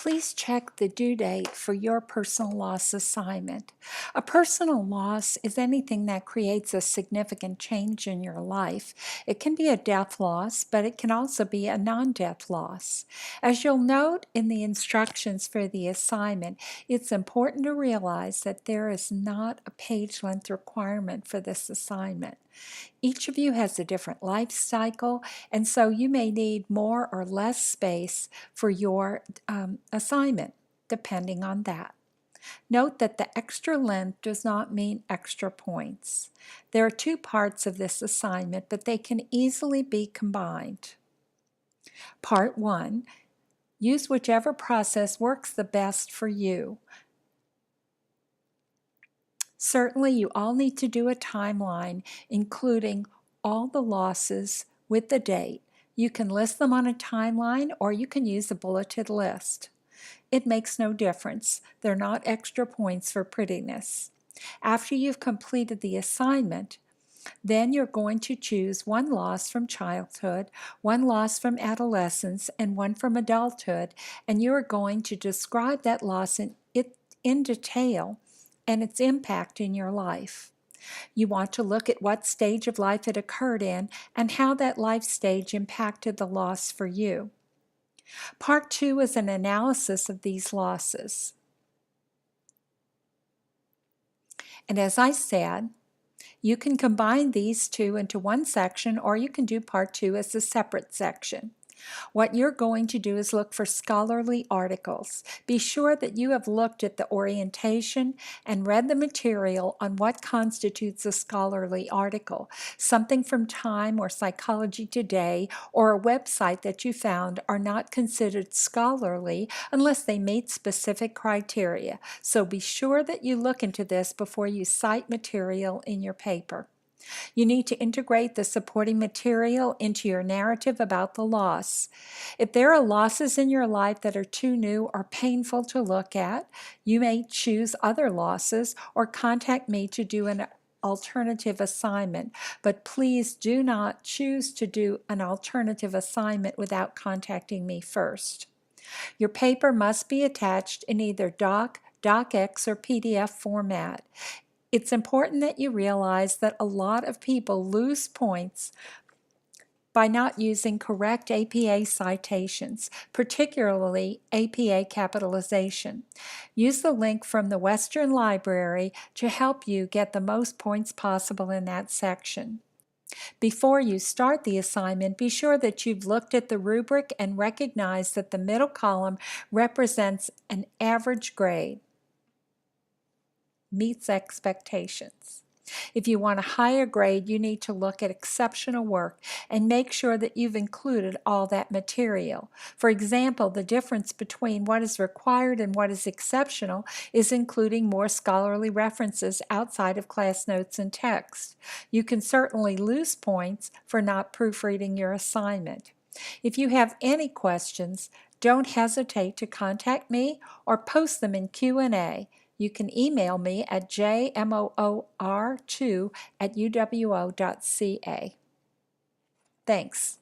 please check the due date for your personal loss assignment. A personal loss is anything that creates a significant change in your life. It can be a death loss, but it can also be a non-death loss. As you'll note in the instructions for the assignment, it's important to realize that there is not a page length requirement for this assignment. Each of you has a different life cycle, and so you may need more or less space for your assignment, depending on that. Note that the extra length does not mean extra points. There are two parts of this assignment, but they can easily be combined. Part 1, use whichever process works the best for you. Certainly, you all need to do a timeline, including all the losses with the date. You can list them on a timeline, or you can use a bulleted list. It makes no difference. They're not extra points for prettiness. After you've completed the assignment, then you're going to choose one loss from childhood, one loss from adolescence, and one from adulthood, and you're going to describe that loss in detail and its impact in your life. You want to look at what stage of life it occurred in and how that life stage impacted the loss for you. Part 2 is an analysis of these losses. And as I said, you can combine these two into one section, or you can do Part 2 as a separate section. What you're going to do is look for scholarly articles. Be sure that you have looked at the orientation and read the material on what constitutes a scholarly article. Something from Time or Psychology Today or a website that you found are not considered scholarly unless they meet specific criteria. So be sure that you look into this before you cite material in your paper. You need to integrate the supporting material into your narrative about the loss. If there are losses in your life that are too new or painful to look at, you may choose other losses or contact me to do an alternative assignment, but please do not choose to do an alternative assignment without contacting me first. Your paper must be attached in either DocX, or PDF format. It's important that you realize that a lot of people lose points by not using correct APA citations, particularly APA capitalization. Use the link from the Western Library to help you get the most points possible in that section. Before you start the assignment, be sure that you've looked at the rubric and recognize that the middle column represents an average grade. Meets expectations. If you want a higher grade, you need to look at exceptional work and make sure that you've included all that material. For example, the difference between what is required and what is exceptional is including more scholarly references outside of class notes and text. You can certainly lose points for not proofreading your assignment. If you have any questions, don't hesitate to contact me or post them in Q&A. You can email me at jmoor2@uwo.ca. Thanks.